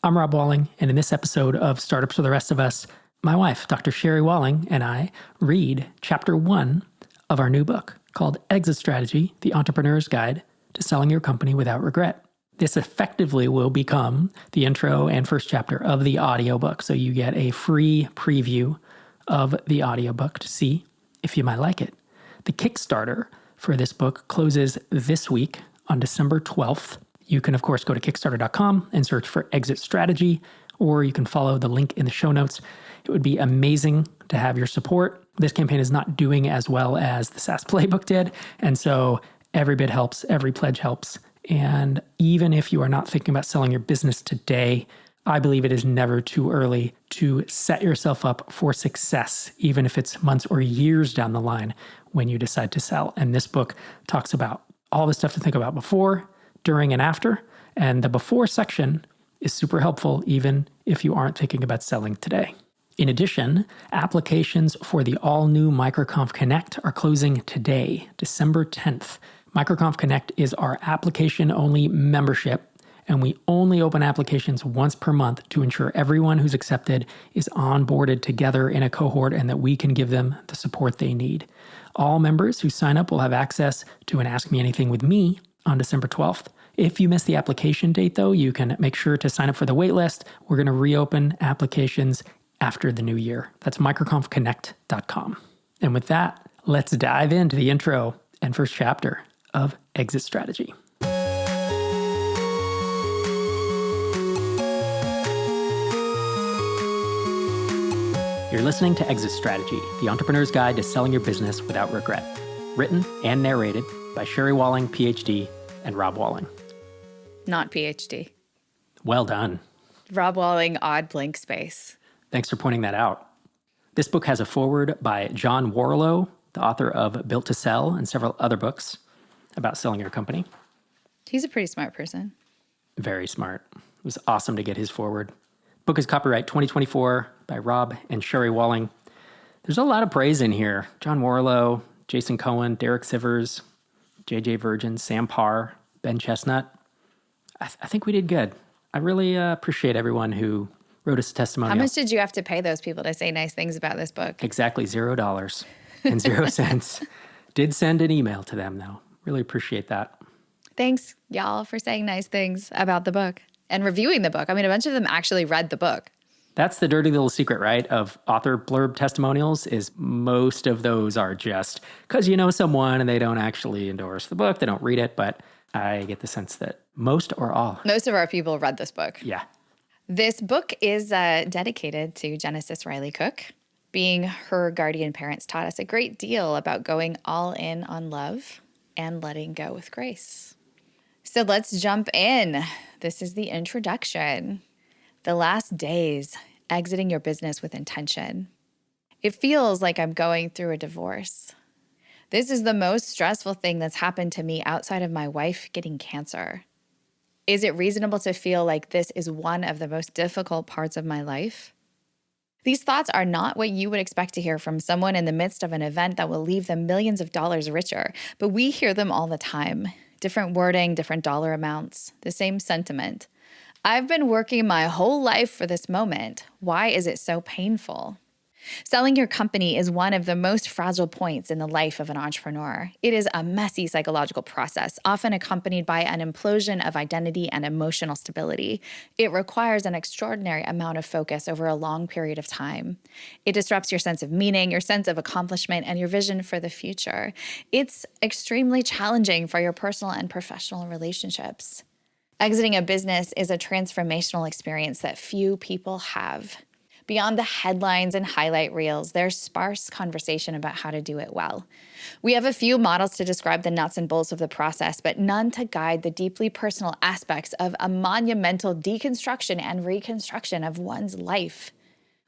I'm Rob Walling, and in this episode of Startups for the Rest of Us, my wife, Dr. Sherry Walling, and I read Chapter 1 of our new book called Exit Strategy, The Entrepreneur's Guide to Selling Your Company Without Regret. This effectively will become the intro and first chapter of the audiobook, so you get a free preview of the audiobook to see if you might like it. The Kickstarter for this book closes this week on December 12th. You can, of course, go to Kickstarter.com and search for Exit Strategy, or you can follow the link in the show notes. It would be amazing to have your support. This campaign is not doing as well as the SaaS Playbook did, and so every bit helps, every pledge helps. And even if you are not thinking about selling your business today, I believe it is never too early to set yourself up for success, even if it's months or years down the line when you decide to sell. And this book talks about all the stuff to think about before, during, and after. And the before section is super helpful, even if you aren't thinking about selling today. In addition, applications for the all-new MicroConf Connect are closing today, December 10th. MicroConf Connect is our application-only membership, and we only open applications once per month to ensure everyone who's accepted is onboarded together in a cohort and that we can give them the support they need. All members who sign up will have access to an Ask Me Anything with me on December 12th. If you miss the application date, though, you can make sure to sign up for the waitlist. We're going to reopen applications after the new year. That's microconfconnect.com. And with that, let's dive into the intro and first chapter of Exit Strategy. You're listening to Exit Strategy, the entrepreneur's guide to selling your business without regret. Written and narrated by Sherry Walling, PhD, and Rob Walling. Not PhD. Well done. Rob Walling, odd blank space. Thanks for pointing that out. This book has a foreword by John Warlow, the author of Built to Sell and several other books about selling your company. He's a pretty smart person. Very smart. It was awesome to get his foreword. Book is copyright 2024 by Rob and Sherry Walling. There's a lot of praise in here. John Warlow, Jason Cohen, Derek Sivers, JJ Virgin, Sam Parr, Ben Chestnut. I think we did good. I really appreciate everyone who wrote us a testimonial. How much did you have to pay those people to say nice things about this book? Exactly $0 and 0 cents. Did send an email to them, though. Really appreciate that. Thanks, y'all, for saying nice things about the book and reviewing the book. I mean, a bunch of them actually read the book. That's the dirty little secret, right, of author blurb testimonials is most of those are just because you know someone and they don't actually endorse the book. They don't read it, but I get the sense that most or all. Most of our people read this book. Yeah. This book is dedicated to Genesis Riley Cook. Being her guardian parents taught us a great deal about going all in on love and letting go with grace. So let's jump in. This is the introduction. The last days, exiting your business with intention. It feels like I'm going through a divorce. This is the most stressful thing that's happened to me outside of my wife getting cancer. Is it reasonable to feel like this is one of the most difficult parts of my life? These thoughts are not what you would expect to hear from someone in the midst of an event that will leave them millions of dollars richer, but we hear them all the time. Different wording, different dollar amounts, the same sentiment. I've been working my whole life for this moment. Why is it so painful? Selling your company is one of the most fragile points in the life of an entrepreneur. It is a messy psychological process, often accompanied by an implosion of identity and emotional stability. It requires an extraordinary amount of focus over a long period of time. It disrupts your sense of meaning, your sense of accomplishment, and your vision for the future. It's extremely challenging for your personal and professional relationships. Exiting a business is a transformational experience that few people have. Beyond the headlines and highlight reels, there's sparse conversation about how to do it well. We have a few models to describe the nuts and bolts of the process, but none to guide the deeply personal aspects of a monumental deconstruction and reconstruction of one's life.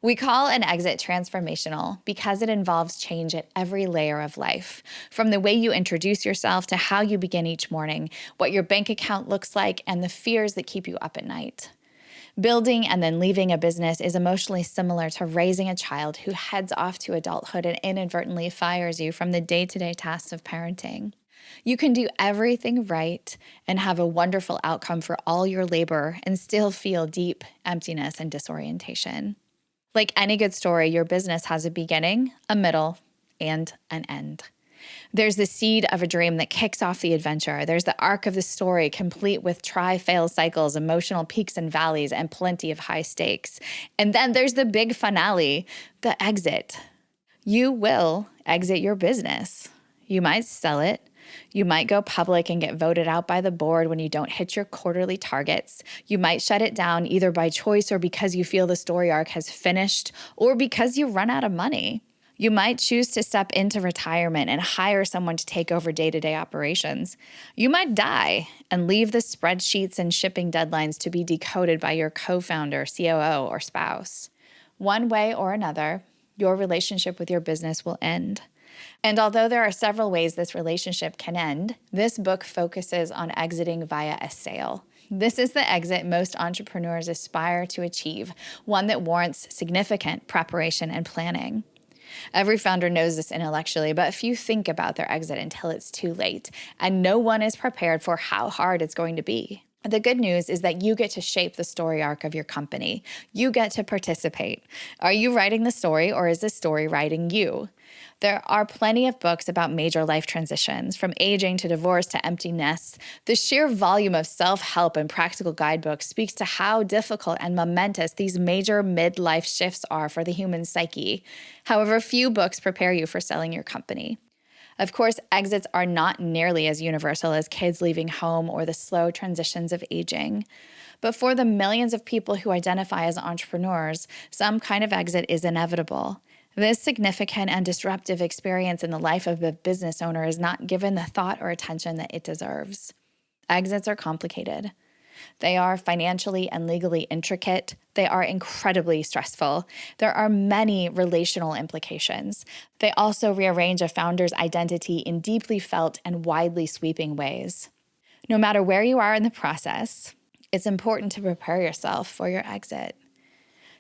We call an exit transformational because it involves change at every layer of life, from the way you introduce yourself to how you begin each morning, what your bank account looks like, and the fears that keep you up at night. Building and then leaving a business is emotionally similar to raising a child who heads off to adulthood and inadvertently fires you from the day-to-day tasks of parenting. You can do everything right and have a wonderful outcome for all your labor and still feel deep emptiness and disorientation. Like any good story, your business has a beginning, a middle, and an end. There's the seed of a dream that kicks off the adventure. There's the arc of the story, complete with try-fail cycles, emotional peaks and valleys, and plenty of high stakes. And then there's the big finale, the exit. You will exit your business. You might sell it. You might go public and get voted out by the board when you don't hit your quarterly targets. You might shut it down either by choice or because you feel the story arc has finished or because you run out of money. You might choose to step into retirement and hire someone to take over day-to-day operations. You might die and leave the spreadsheets and shipping deadlines to be decoded by your co-founder, COO, or spouse. One way or another, your relationship with your business will end. And although there are several ways this relationship can end, this book focuses on exiting via a sale. This is the exit most entrepreneurs aspire to achieve, one that warrants significant preparation and planning. Every founder knows this intellectually, but few think about their exit until it's too late, and no one is prepared for how hard it's going to be. The good news is that you get to shape the story arc of your company. You get to participate. Are you writing the story, or is the story writing you? There are plenty of books about major life transitions, from aging to divorce to empty nests. The sheer volume of self-help and practical guidebooks speaks to how difficult and momentous these major midlife shifts are for the human psyche. However, few books prepare you for selling your company. Of course, exits are not nearly as universal as kids leaving home or the slow transitions of aging. But for the millions of people who identify as entrepreneurs, some kind of exit is inevitable. This significant and disruptive experience in the life of a business owner is not given the thought or attention that it deserves. Exits are complicated. They are financially and legally intricate. They are incredibly stressful. There are many relational implications. They also rearrange a founder's identity in deeply felt and widely sweeping ways. No matter where you are in the process, it's important to prepare yourself for your exit.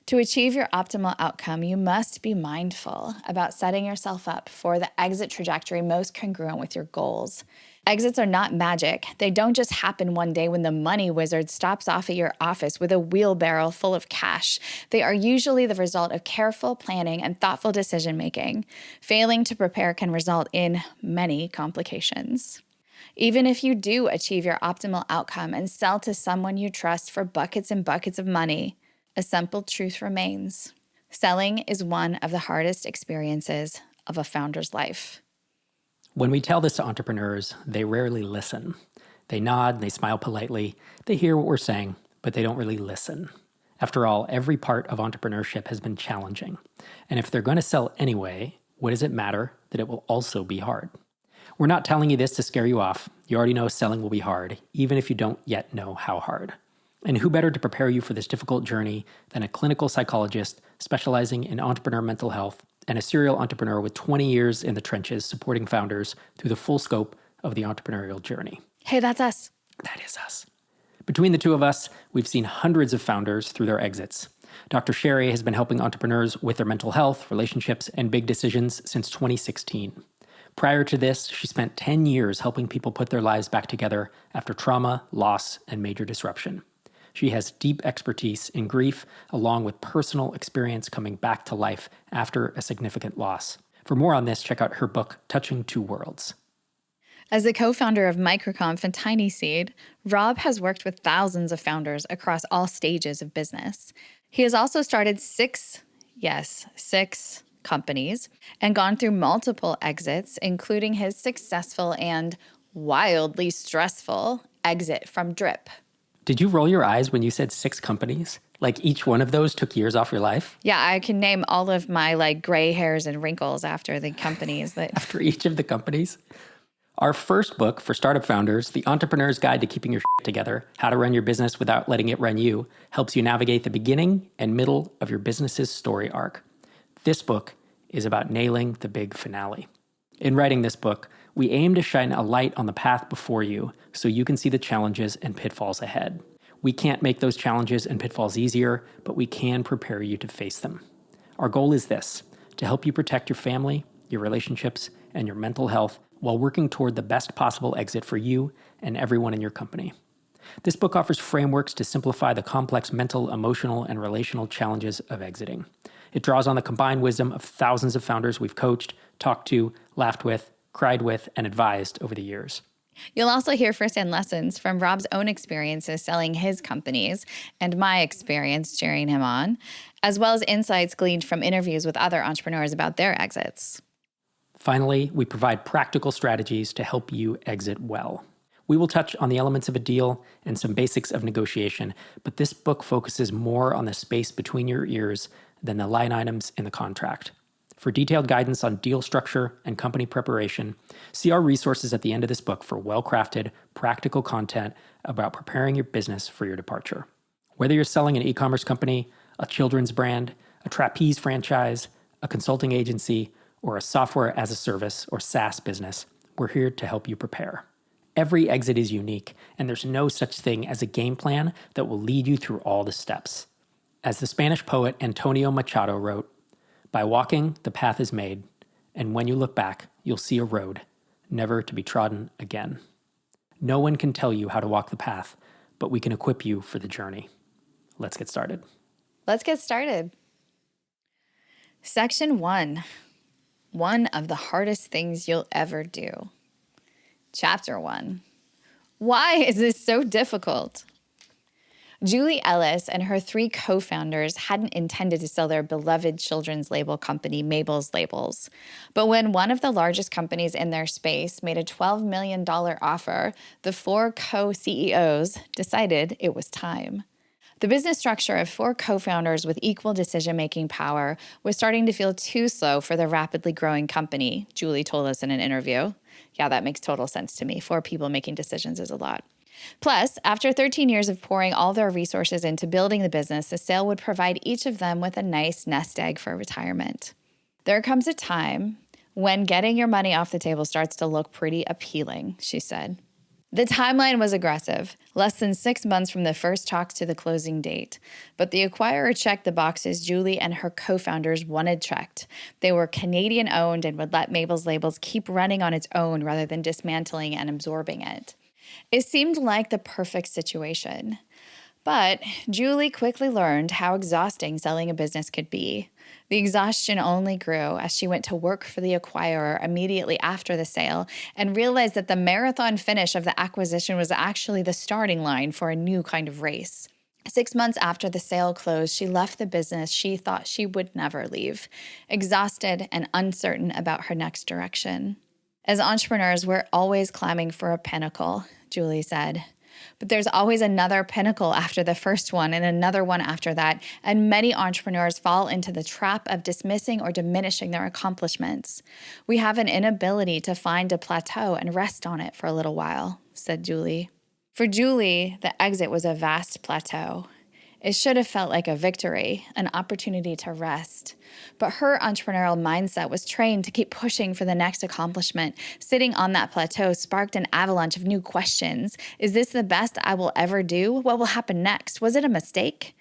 To achieve your optimal outcome, you must be mindful about setting yourself up for the exit trajectory most congruent with your goals. Exits are not magic. They don't just happen one day when the money wizard stops off at your office with a wheelbarrow full of cash. They are usually the result of careful planning and thoughtful decision-making. Failing to prepare can result in many complications. Even if you do achieve your optimal outcome and sell to someone you trust for buckets and buckets of money, a simple truth remains. Selling is one of the hardest experiences of a founder's life. When we tell this to entrepreneurs, they rarely listen. They nod, they smile politely, they hear what we're saying, but they don't really listen. After all, every part of entrepreneurship has been challenging. And if they're going to sell anyway, what does it matter that it will also be hard? We're not telling you this to scare you off. You already know selling will be hard, even if you don't yet know how hard. And who better to prepare you for this difficult journey than a clinical psychologist specializing in entrepreneur mental health and a serial entrepreneur with 20 years in the trenches supporting founders through the full scope of the entrepreneurial journey. Hey, that's us. That is us. Between the two of us, we've seen hundreds of founders through their exits. Dr. Sherry has been helping entrepreneurs with their mental health, relationships, and big decisions since 2016. Prior to this, she spent 10 years helping people put their lives back together after trauma, loss, and major disruption. She has deep expertise in grief, along with personal experience coming back to life after a significant loss. For more on this, check out her book, Touching Two Worlds. As the co-founder of Microconf and Tiny Seed, Rob has worked with thousands of founders across all stages of business. He has also started six companies and gone through multiple exits, including his successful and wildly stressful exit from Drip. Did you roll your eyes when you said 6 companies? Like each one of those took years off your life? Yeah, I can name all of my gray hairs and wrinkles after the companies that After each of the companies? Our first book for startup founders, The Entrepreneur's Guide to Keeping Your Shit Together, How to Run Your Business Without Letting It Run You, helps you navigate the beginning and middle of your business's story arc. This book is about nailing the big finale. In writing this book, we aim to shine a light on the path before you so you can see the challenges and pitfalls ahead. We can't make those challenges and pitfalls easier, but we can prepare you to face them. Our goal is this: to help you protect your family, your relationships, and your mental health while working toward the best possible exit for you and everyone in your company. This book offers frameworks to simplify the complex mental, emotional, and relational challenges of exiting. It draws on the combined wisdom of thousands of founders we've coached, talked to, laughed with, cried with, and advised over the years. You'll also hear firsthand lessons from Rob's own experiences selling his companies and my experience cheering him on, as well as insights gleaned from interviews with other entrepreneurs about their exits. Finally, we provide practical strategies to help you exit well. We will touch on the elements of a deal and some basics of negotiation, but this book focuses more on the space between your ears than the line items in the contract. For detailed guidance on deal structure and company preparation, see our resources at the end of this book for well-crafted, practical content about preparing your business for your departure. Whether you're selling an e-commerce company, a children's brand, a trapeze franchise, a consulting agency, or a software as a service or SaaS business, we're here to help you prepare. Every exit is unique, and there's no such thing as a game plan that will lead you through all the steps. As the Spanish poet Antonio Machado wrote, "By walking, the path is made, and when you look back, you'll see a road, never to be trodden again." No one can tell you how to walk the path, but we can equip you for the journey. Let's get started. Let's get started. Section 1. One of the hardest things you'll ever do. Chapter 1. Why is this so difficult? Julie Ellis and her 3 co-founders hadn't intended to sell their beloved children's label company, Mabel's Labels. But when one of the largest companies in their space made a $12 million offer, the 4 co-CEOs decided it was time. The business structure of 4 co-founders with equal decision-making power was starting to feel too slow for the rapidly growing company, Julie told us in an interview. Yeah, that makes total sense to me. 4 people making decisions is a lot. Plus, after 13 years of pouring all their resources into building the business, the sale would provide each of them with a nice nest egg for retirement. There comes a time when getting your money off the table starts to look pretty appealing, she said. The timeline was aggressive, less than 6 months from the first talks to the closing date. But the acquirer checked the boxes Julie and her co-founders wanted checked. They were Canadian-owned and would let Mabel's Labels keep running on its own rather than dismantling and absorbing it. It seemed like the perfect situation. But Julie quickly learned how exhausting selling a business could be. The exhaustion only grew as she went to work for the acquirer immediately after the sale and realized that the marathon finish of the acquisition was actually the starting line for a new kind of race. 6 months after the sale closed, she left the business she thought she would never leave, exhausted and uncertain about her next direction. As entrepreneurs, we're always climbing for a pinnacle, Julie said. But there's always another pinnacle after the first one and another one after that, and many entrepreneurs fall into the trap of dismissing or diminishing their accomplishments. We have an inability to find a plateau and rest on it for a little while, said Julie. For Julie, the exit was a vast plateau. It should have felt like a victory, an opportunity to rest. But her entrepreneurial mindset was trained to keep pushing for the next accomplishment. Sitting on that plateau sparked an avalanche of new questions. Is this the best I will ever do? What will happen next? Was it a mistake?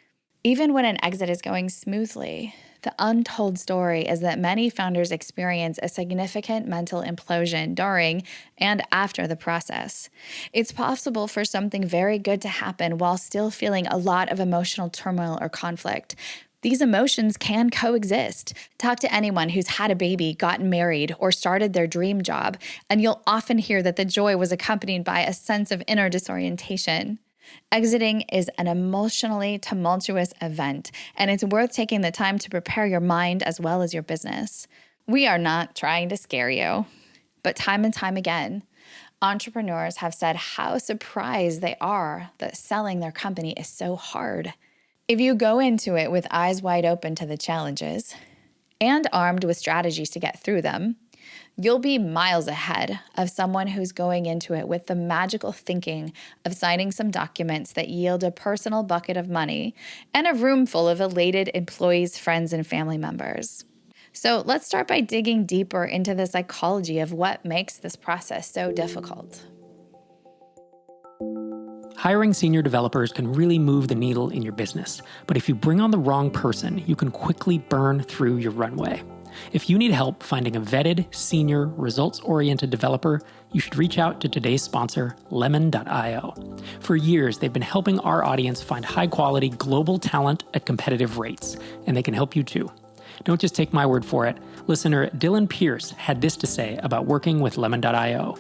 Even when an exit is going smoothly, the untold story is that many founders experience a significant mental implosion during and after the process. It's possible for something very good to happen while still feeling a lot of emotional turmoil or conflict. These emotions can coexist. Talk to anyone who's had a baby, gotten married, or started their dream job, and you'll often hear that the joy was accompanied by a sense of inner disorientation. Exiting is an emotionally tumultuous event, and it's worth taking the time to prepare your mind as well as your business. We are not trying to scare you, but time and time again, entrepreneurs have said how surprised they are that selling their company is so hard. If you go into it with eyes wide open to the challenges and armed with strategies to get through them, you'll be miles ahead of someone who's going into it with the magical thinking of signing some documents that yield a personal bucket of money and a room full of elated employees, friends, and family members. So let's start by digging deeper into the psychology of what makes this process so difficult. Hiring senior developers can really move the needle in your business, but if you bring on the wrong person, you can quickly burn through your runway. If you need help finding a vetted, senior, results-oriented developer, you should reach out to today's sponsor, Lemon.io. For years, they've been helping our audience find high-quality global talent at competitive rates, and they can help you too. Don't just take my word for it. Listener Dylan Pierce had this to say about working with Lemon.io.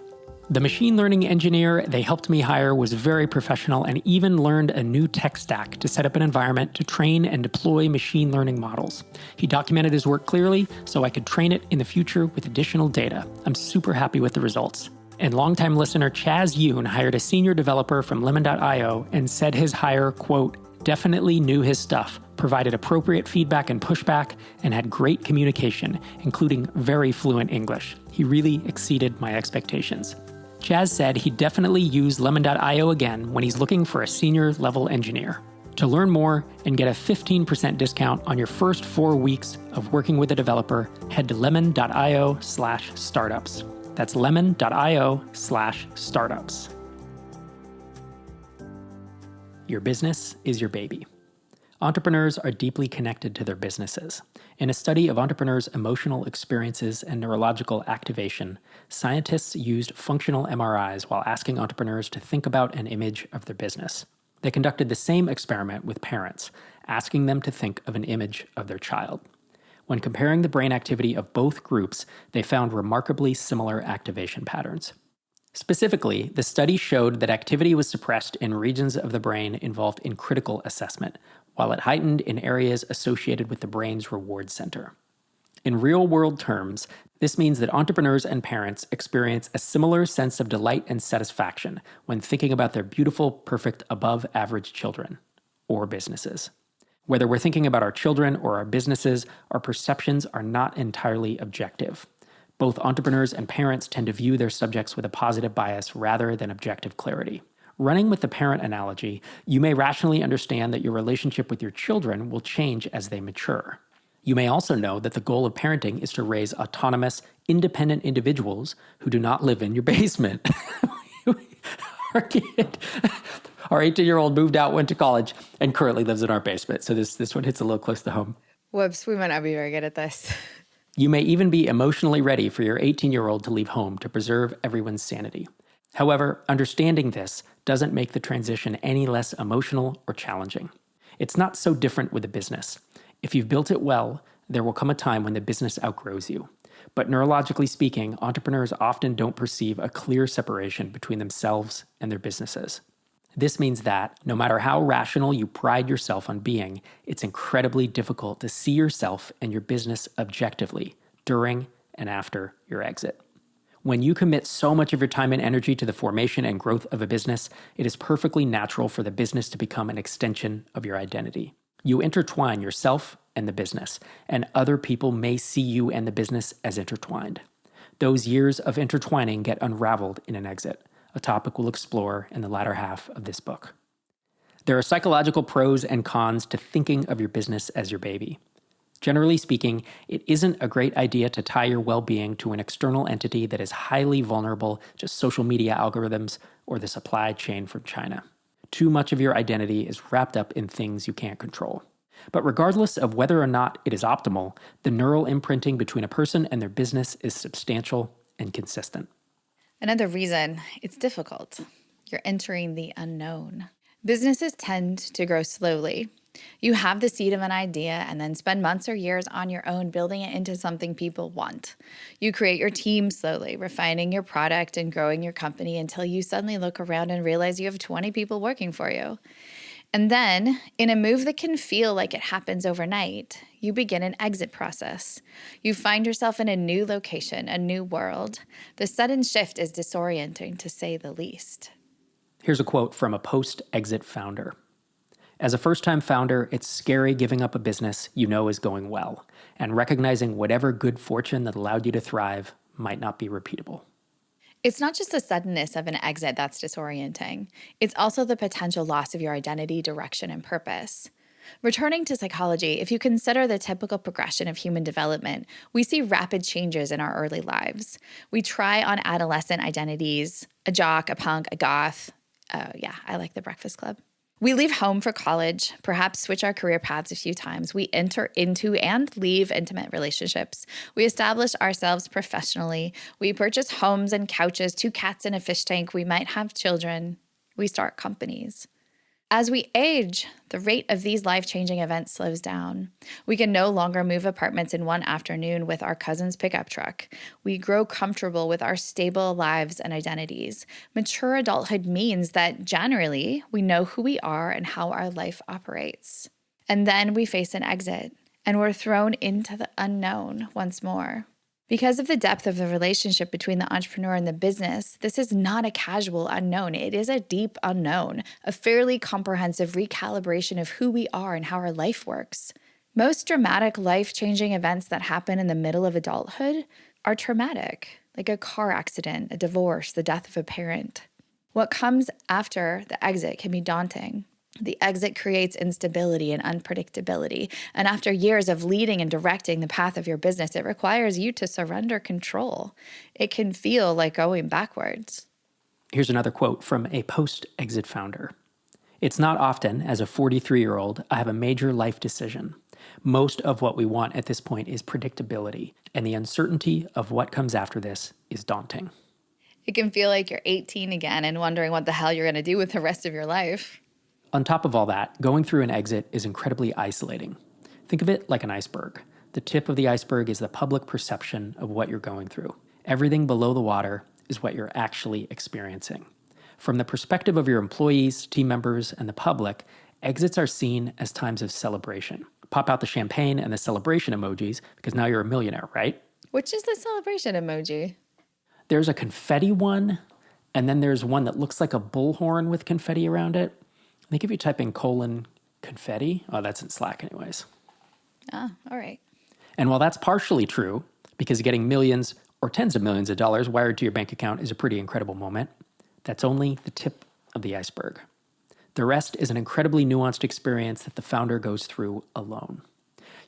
The machine learning engineer they helped me hire was very professional and even learned a new tech stack to set up an environment to train and deploy machine learning models. He documented his work clearly so I could train it in the future with additional data. I'm super happy with the results. And longtime listener Chaz Yoon hired a senior developer from Lemon.io and said his hire, quote, definitely knew his stuff, provided appropriate feedback and pushback, and had great communication, including very fluent English. He really exceeded my expectations. Chaz said he'd definitely use Lemon.io again when he's looking for a senior-level engineer. To learn more and get a 15% discount on your first 4 weeks of working with a developer, head to lemon.io/startups. That's lemon.io/startups. Your business is your baby. Entrepreneurs are deeply connected to their businesses. In a study of entrepreneurs' emotional experiences and neurological activation, scientists used functional MRIs while asking entrepreneurs to think about an image of their business. They conducted the same experiment with parents, asking them to think of an image of their child. When comparing the brain activity of both groups, they found remarkably similar activation patterns. Specifically, the study showed that activity was suppressed in regions of the brain involved in critical assessment, while it heightened in areas associated with the brain's reward center. In real-world terms, this means that entrepreneurs and parents experience a similar sense of delight and satisfaction when thinking about their beautiful, perfect, above-average children or businesses. Whether we're thinking about our children or our businesses, our perceptions are not entirely objective. Both entrepreneurs and parents tend to view their subjects with a positive bias rather than objective clarity. Running with the parent analogy, you may rationally understand that your relationship with your children will change as they mature. You may also know that the goal of parenting is to raise autonomous, independent individuals who do not live in your basement. Our 18-year-old moved out, went to college, and currently lives in our basement. So this one hits a little close to home. Whoops, we might not be very good at this. You may even be emotionally ready for your 18-year-old to leave home to preserve everyone's sanity. However, understanding this doesn't make the transition any less emotional or challenging. It's not so different with a business. If you've built it well, there will come a time when the business outgrows you. But neurologically speaking, entrepreneurs often don't perceive a clear separation between themselves and their businesses. This means that, no matter how rational you pride yourself on being, it's incredibly difficult to see yourself and your business objectively during and after your exit. When you commit so much of your time and energy to the formation and growth of a business, it is perfectly natural for the business to become an extension of your identity. You intertwine yourself and the business, and other people may see you and the business as intertwined. Those years of intertwining get unraveled in an exit, a topic we'll explore in the latter half of this book. There are psychological pros and cons to thinking of your business as your baby. Generally speaking, it isn't a great idea to tie your well-being to an external entity that is highly vulnerable to social media algorithms or the supply chain from China. Too much of your identity is wrapped up in things you can't control. But regardless of whether or not it is optimal, the neural imprinting between a person and their business is substantial and consistent. Another reason it's difficult. You're entering the unknown. Businesses tend to grow slowly. You have the seed of an idea and then spend months or years on your own building it into something people want. You create your team slowly, refining your product and growing your company until you suddenly look around and realize you have 20 people working for you. And then, in a move that can feel like it happens overnight, you begin an exit process. You find yourself in a new location, a new world. The sudden shift is disorienting, to say the least. Here's a quote from a post-exit founder. As a first-time founder, it's scary giving up a business you know is going well, and recognizing whatever good fortune that allowed you to thrive might not be repeatable. It's not just the suddenness of an exit that's disorienting. It's also the potential loss of your identity, direction, and purpose. Returning to psychology, if you consider the typical progression of human development, we see rapid changes in our early lives. We try on adolescent identities, a jock, a punk, a goth. I like the Breakfast Club. We leave home for college, perhaps switch our career paths a few times. We enter into and leave intimate relationships. We establish ourselves professionally. We purchase homes and couches, 2 cats and a fish tank. We might have children. We start companies. As we age, the rate of these life-changing events slows down. We can no longer move apartments in one afternoon with our cousin's pickup truck. We grow comfortable with our stable lives and identities. Mature adulthood means that generally we know who we are and how our life operates. And then we face an exit, and we're thrown into the unknown once more. Because of the depth of the relationship between the entrepreneur and the business, this is not a casual unknown. It is a deep unknown, a fairly comprehensive recalibration of who we are and how our life works. Most dramatic, life-changing events that happen in the middle of adulthood are traumatic, like a car accident, a divorce, the death of a parent. What comes after the exit can be daunting. The exit creates instability and unpredictability. And after years of leading and directing the path of your business, it requires you to surrender control. It can feel like going backwards. Here's another quote from a post-exit founder. "It's not often, as a 43-year-old, I have a major life decision. Most of what we want at this point is predictability, and the uncertainty of what comes after this is daunting." It can feel like you're 18 again and wondering what the hell you're going to do with the rest of your life. On top of all that, going through an exit is incredibly isolating. Think of it like an iceberg. The tip of the iceberg is the public perception of what you're going through. Everything below the water is what you're actually experiencing. From the perspective of your employees, team members, and the public, exits are seen as times of celebration. Pop out the champagne and the celebration emojis because now you're a millionaire, right? Which is the celebration emoji? There's a confetti one, and then there's one that looks like a bullhorn with confetti around it. I think if you type in :confetti, oh, that's in Slack anyways. Ah, all right. And while that's partially true, because getting millions or tens of millions of dollars wired to your bank account is a pretty incredible moment, that's only the tip of the iceberg. The rest is an incredibly nuanced experience that the founder goes through alone.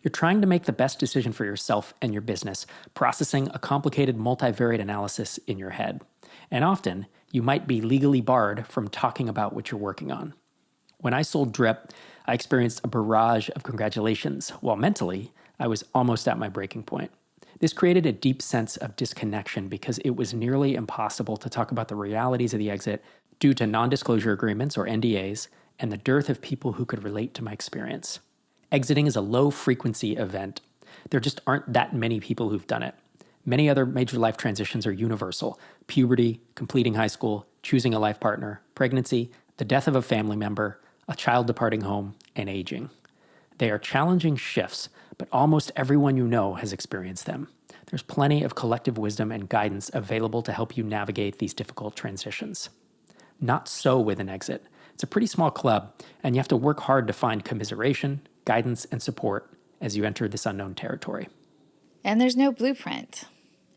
You're trying to make the best decision for yourself and your business, processing a complicated multivariate analysis in your head. And often, you might be legally barred from talking about what you're working on. When I sold Drip, I experienced a barrage of congratulations, while mentally, I was almost at my breaking point. This created a deep sense of disconnection because it was nearly impossible to talk about the realities of the exit due to non-disclosure agreements, or NDAs, and the dearth of people who could relate to my experience. Exiting is a low-frequency event. There just aren't that many people who've done it. Many other major life transitions are universal: puberty, completing high school, choosing a life partner, pregnancy, the death of a family member, a child departing home, and aging. They are challenging shifts, but almost everyone you know has experienced them. There's plenty of collective wisdom and guidance available to help you navigate these difficult transitions. Not so with an exit. It's a pretty small club, and you have to work hard to find commiseration, guidance, and support as you enter this unknown territory. And there's no blueprint.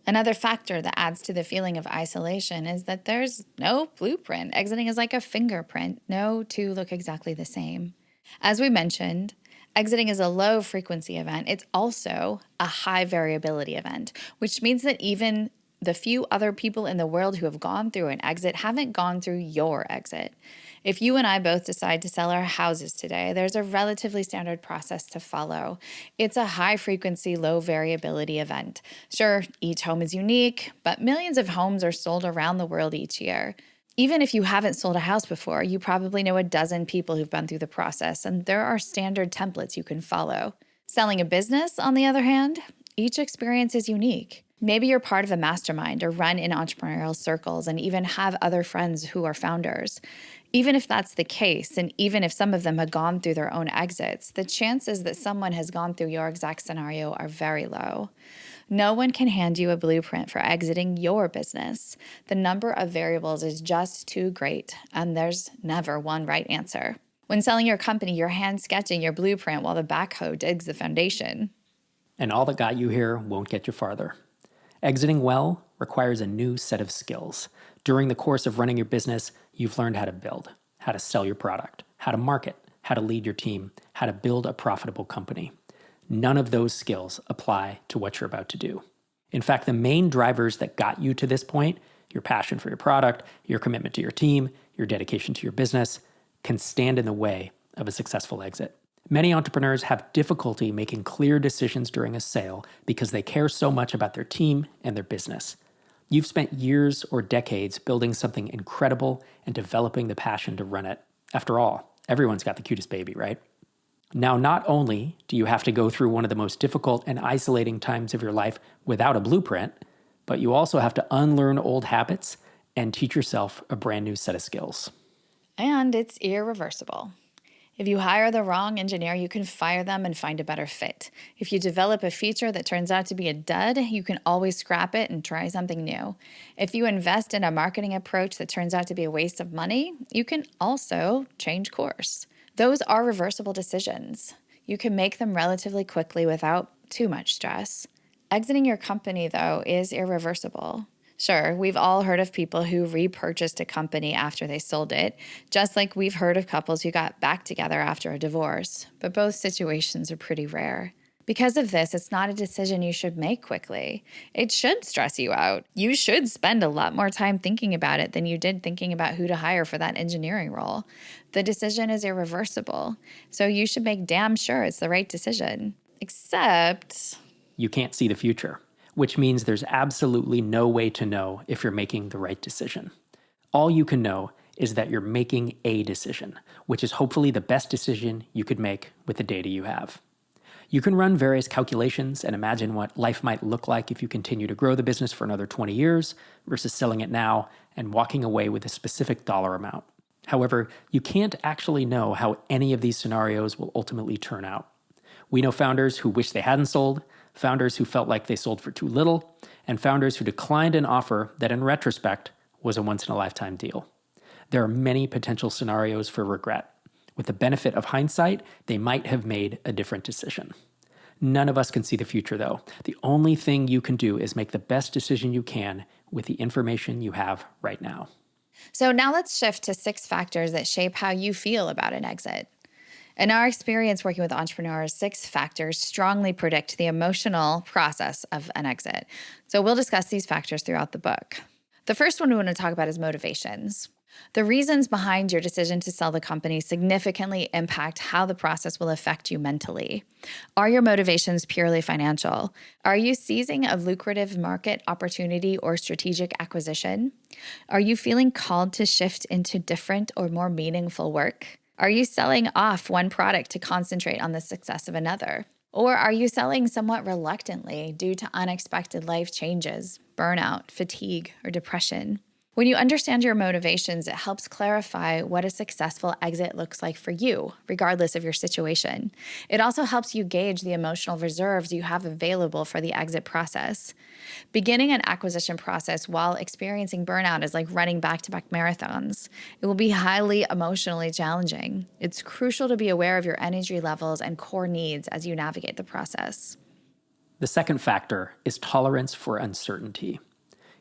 Another factor that adds to the feeling of isolation is that there's no blueprint. Exiting is like a fingerprint. No two look exactly the same. As we mentioned, exiting is a low frequency event. It's also a high variability event, which means that even the few other people in the world who have gone through an exit haven't gone through your exit. If you and I both decide to sell our houses today, there's a relatively standard process to follow. It's a high-frequency, low-variability event. Sure, each home is unique, but millions of homes are sold around the world each year. Even if you haven't sold a house before, you probably know a dozen people who've been through the process, and there are standard templates you can follow. Selling a business, on the other hand, each experience is unique. Maybe you're part of a mastermind or run in entrepreneurial circles and even have other friends who are founders. Even if that's the case, and even if some of them have gone through their own exits, the chances that someone has gone through your exact scenario are very low. No one can hand you a blueprint for exiting your business. The number of variables is just too great, and there's never one right answer. When selling your company, you're hand sketching your blueprint while the backhoe digs the foundation. And all that got you here won't get you farther. Exiting well requires a new set of skills. During the course of running your business, you've learned how to build, how to sell your product, how to market, how to lead your team, how to build a profitable company. None of those skills apply to what you're about to do. In fact, the main drivers that got you to this point, your passion for your product, your commitment to your team, your dedication to your business, can stand in the way of a successful exit. Many entrepreneurs have difficulty making clear decisions during a sale because they care so much about their team and their business. You've spent years or decades building something incredible and developing the passion to run it. After all, everyone's got the cutest baby, right? Now, not only do you have to go through one of the most difficult and isolating times of your life without a blueprint, but you also have to unlearn old habits and teach yourself a brand new set of skills. And it's irreversible. If you hire the wrong engineer, you can fire them and find a better fit. If you develop a feature that turns out to be a dud, you can always scrap it and try something new. If you invest in a marketing approach that turns out to be a waste of money, you can also change course. Those are reversible decisions. You can make them relatively quickly without too much stress. Exiting your company, though, is irreversible. Sure, we've all heard of people who repurchased a company after they sold it, just like we've heard of couples who got back together after a divorce, but both situations are pretty rare. Because of this, it's not a decision you should make quickly. It should stress you out. You should spend a lot more time thinking about it than you did thinking about who to hire for that engineering role. The decision is irreversible, so you should make damn sure it's the right decision. Except you can't see the future, which means there's absolutely no way to know if you're making the right decision. All you can know is that you're making a decision, which is hopefully the best decision you could make with the data you have. You can run various calculations and imagine what life might look like if you continue to grow the business for another 20 years versus selling it now and walking away with a specific dollar amount. However, you can't actually know how any of these scenarios will ultimately turn out. We know founders who wish they hadn't sold, founders who felt like they sold for too little, and founders who declined an offer that in retrospect was a once-in-a-lifetime deal. There are many potential scenarios for regret. With the benefit of hindsight, they might have made a different decision. None of us can see the future, though. The only thing you can do is make the best decision you can with the information you have right now. So now let's shift to 6 factors that shape how you feel about an exit. In our experience working with entrepreneurs, 6 factors strongly predict the emotional process of an exit. So we'll discuss these factors throughout the book. The first one we want to talk about is motivations. The reasons behind your decision to sell the company significantly impact how the process will affect you mentally. Are your motivations purely financial? Are you seizing a lucrative market opportunity or strategic acquisition? Are you feeling called to shift into different or more meaningful work? Are you selling off one product to concentrate on the success of another? Or are you selling somewhat reluctantly due to unexpected life changes, burnout, fatigue, or depression? When you understand your motivations, it helps clarify what a successful exit looks like for you, regardless of your situation. It also helps you gauge the emotional reserves you have available for the exit process. Beginning an acquisition process while experiencing burnout is like running back-to-back marathons. It will be highly emotionally challenging. It's crucial to be aware of your energy levels and core needs as you navigate the process. The second factor is tolerance for uncertainty.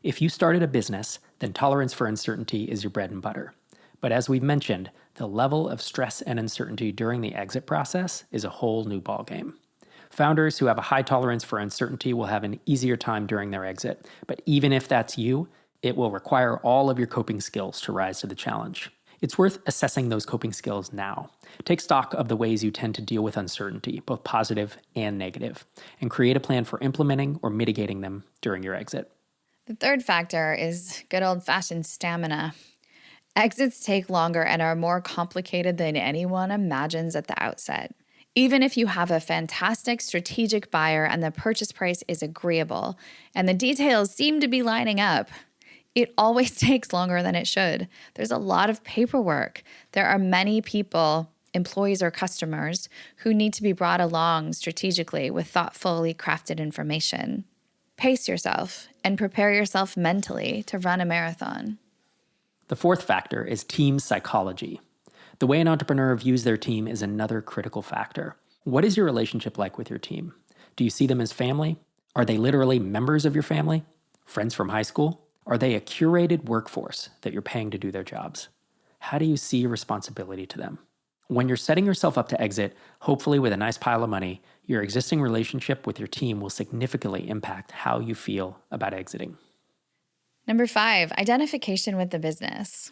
If you started a business, then tolerance for uncertainty is your bread and butter. But as we've mentioned, the level of stress and uncertainty during the exit process is a whole new ballgame. Founders who have a high tolerance for uncertainty will have an easier time during their exit, but even if that's you, it will require all of your coping skills to rise to the challenge. It's worth assessing those coping skills now. Take stock of the ways you tend to deal with uncertainty, both positive and negative, and create a plan for implementing or mitigating them during your exit. The third factor is good old-fashioned stamina. Exits take longer and are more complicated than anyone imagines at the outset. Even if you have a fantastic strategic buyer and the purchase price is agreeable and the details seem to be lining up, it always takes longer than it should. There's a lot of paperwork. There are many people, employees or customers, who need to be brought along strategically with thoughtfully crafted information. Pace yourself and prepare yourself mentally to run a marathon. The fourth factor is team psychology. The way an entrepreneur views their team is another critical factor. What is your relationship like with your team? Do you see them as family? Are they literally members of your family? Friends from high school? Are they a curated workforce that you're paying to do their jobs? How do you see your responsibility to them? When you're setting yourself up to exit, hopefully with a nice pile of money, your existing relationship with your team will significantly impact how you feel about exiting. Number 5, identification with the business.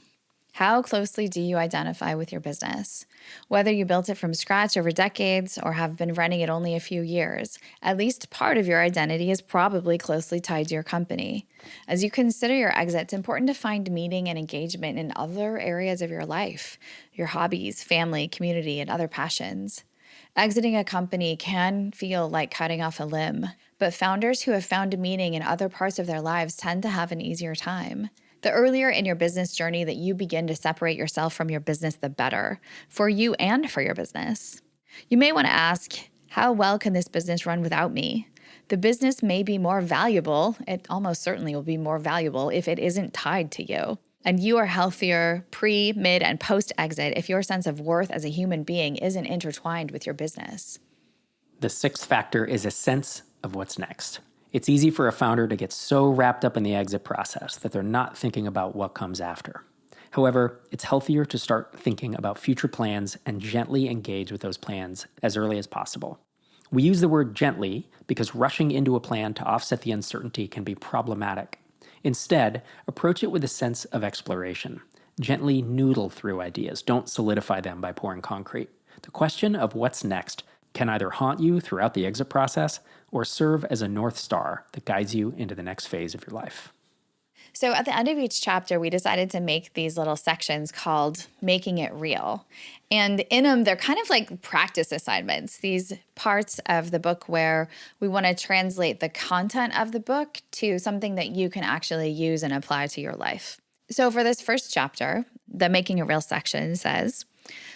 How closely do you identify with your business? Whether you built it from scratch over decades or have been running it only a few years, at least part of your identity is probably closely tied to your company. As you consider your exit, it's important to find meaning and engagement in other areas of your life, your hobbies, family, community, and other passions. Exiting a company can feel like cutting off a limb, but founders who have found meaning in other parts of their lives tend to have an easier time. The earlier in your business journey that you begin to separate yourself from your business, the better, for you and for your business. You may want to ask, how well can this business run without me? The business may be more valuable. It almost certainly will be more valuable if it isn't tied to you. And you are healthier pre, mid, and post-exit if your sense of worth as a human being isn't intertwined with your business. The sixth factor is a sense of what's next. It's easy for a founder to get so wrapped up in the exit process that they're not thinking about what comes after. However, it's healthier to start thinking about future plans and gently engage with those plans as early as possible. We use the word gently because rushing into a plan to offset the uncertainty can be problematic. Instead, approach it with a sense of exploration. Gently noodle through ideas. Don't solidify them by pouring concrete. The question of what's next can either haunt you throughout the exit process or serve as a North Star that guides you into the next phase of your life. So at the end of each chapter, we decided to make these little sections called Making It Real. And in them, they're kind of like practice assignments, these parts of the book where we want to translate the content of the book to something that you can actually use and apply to your life. So for this first chapter, the Making It Real section says,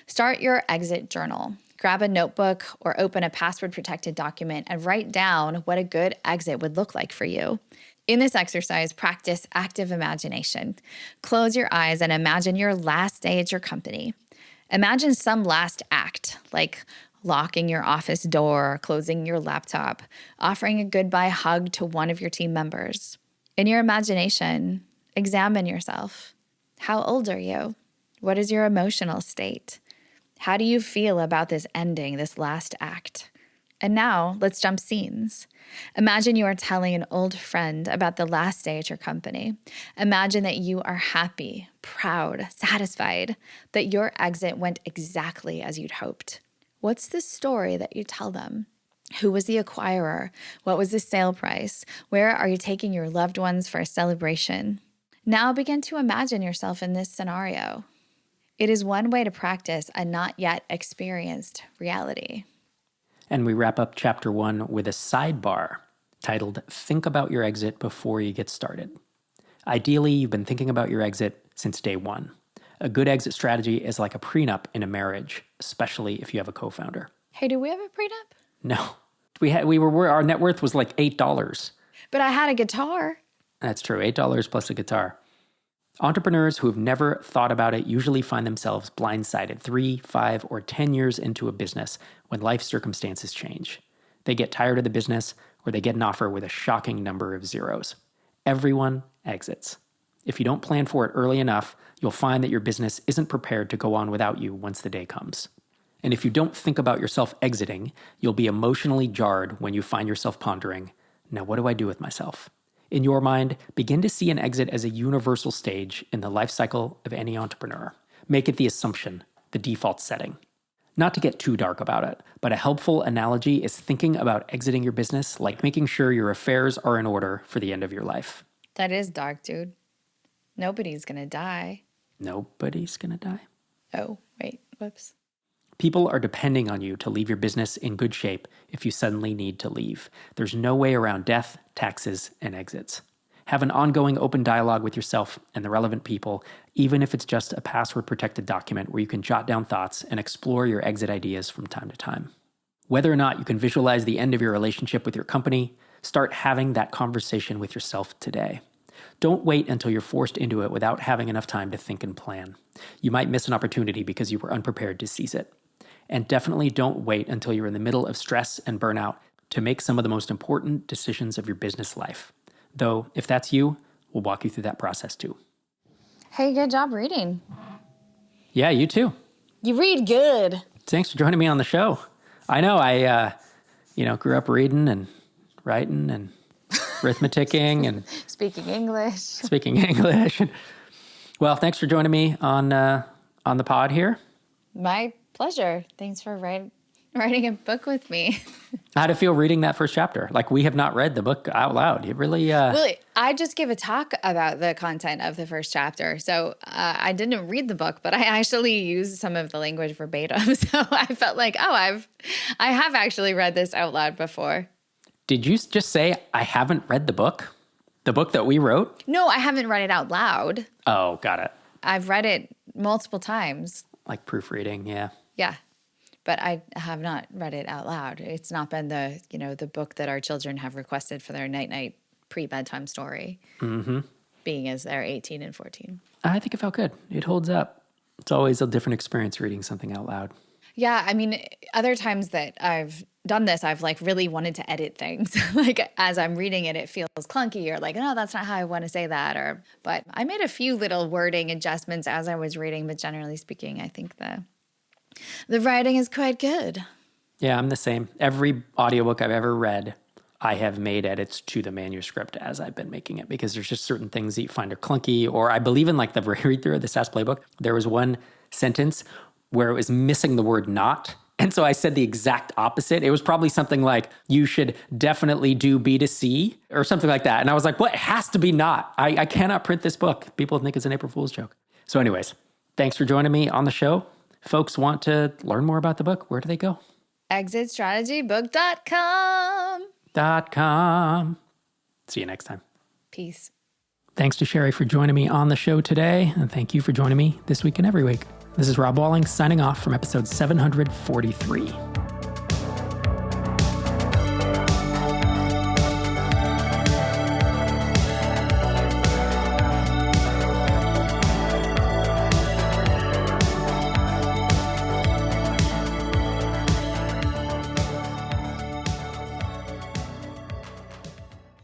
start your exit journal. Grab a notebook or open a password-protected document and write down what a good exit would look like for you. In this exercise, practice active imagination. Close your eyes and imagine your last day at your company. Imagine some last act, like locking your office door, closing your laptop, offering a goodbye hug to one of your team members. In your imagination, examine yourself. How old are you? What is your emotional state? How do you feel about this ending, this last act? And now, let's jump scenes. Imagine you are telling an old friend about the last day at your company. Imagine that you are happy, proud, satisfied, that your exit went exactly as you'd hoped. What's the story that you tell them? Who was the acquirer? What was the sale price? Where are you taking your loved ones for a celebration? Now begin to imagine yourself in this scenario. It is one way to practice a not yet experienced reality. And we wrap up chapter 1 with a sidebar titled, Think About Your Exit Before You Get Started. Ideally, you've been thinking about your exit since day one. A good exit strategy is like a prenup in a marriage, especially if you have a co-founder. Hey, do we have a prenup? No. Our net worth was like $8. But I had a guitar. That's true, $8 plus a guitar. Entrepreneurs who have never thought about it usually find themselves blindsided 3, 5, or 10 years into a business when life circumstances change. They get tired of the business or they get an offer with a shocking number of zeros. Everyone exits. If you don't plan for it early enough, you'll find that your business isn't prepared to go on without you once the day comes. And if you don't think about yourself exiting, you'll be emotionally jarred when you find yourself pondering, now what do I do with myself? In your mind, begin to see an exit as a universal stage in the life cycle of any entrepreneur. Make it the assumption, the default setting. Not to get too dark about it, but a helpful analogy is thinking about exiting your business like making sure your affairs are in order for the end of your life. That is dark, dude. Nobody's gonna die. Nobody's gonna die? Oh, wait, whoops. People are depending on you to leave your business in good shape if you suddenly need to leave. There's no way around death, taxes, and exits. Have an ongoing open dialogue with yourself and the relevant people, even if it's just a password-protected document where you can jot down thoughts and explore your exit ideas from time to time. Whether or not you can visualize the end of your relationship with your company, start having that conversation with yourself today. Don't wait until you're forced into it without having enough time to think and plan. You might miss an opportunity because you were unprepared to seize it. And definitely don't wait until you're in the middle of stress and burnout to make some of the most important decisions of your business life. Though, if that's you, we'll walk you through that process too. Hey, good job reading. Yeah, you too. You read good. Thanks for joining me on the show. I know I grew up reading and writing and arithmeticking and speaking English. Speaking English. Well, thanks for joining me on the pod here. My pleasure. Thanks for writing a book with me. How'd it feel reading that first chapter? Like, we have not read the book out loud. It really... Well, I just gave a talk about the content of the first chapter. So I didn't read the book, but I actually used some of the language verbatim. So I felt like, I have actually read this out loud before. Did you just say, I haven't read the book? The book that we wrote? No, I haven't read it out loud. Oh, got it. I've read it multiple times. Like proofreading, yeah. Yeah. But I have not read it out loud. It's not been the book that our children have requested for their night pre-bedtime story, being as they're 18 and 14. I think it felt good. It holds up. It's always a different experience reading something out loud. Yeah, I mean, other times that I've done this, I've like really wanted to edit things. Like as I'm reading it, it feels clunky or like, no, that's not how I want to say that. But I made a few little wording adjustments as I was reading. But generally speaking, I think the writing is quite good. Yeah, I'm the same. Every audiobook I've ever read, I have made edits to the manuscript as I've been making it because there's just certain things that you find are clunky. Or I believe in like the read through of the SAS playbook, there was one sentence where it was missing the word not. And so I said the exact opposite. It was probably something like, you should definitely do B2C or something like that. And I was like, well, it has to be not. I cannot print this book. People think it's an April Fool's joke. So anyways, thanks for joining me on the show. Folks want to learn more about the book. Where do they go? ExitStrategyBook.com. See you next time. Peace. Thanks to Sherry for joining me on the show today. And thank you for joining me this week and every week. This is Rob Walling signing off from episode 743.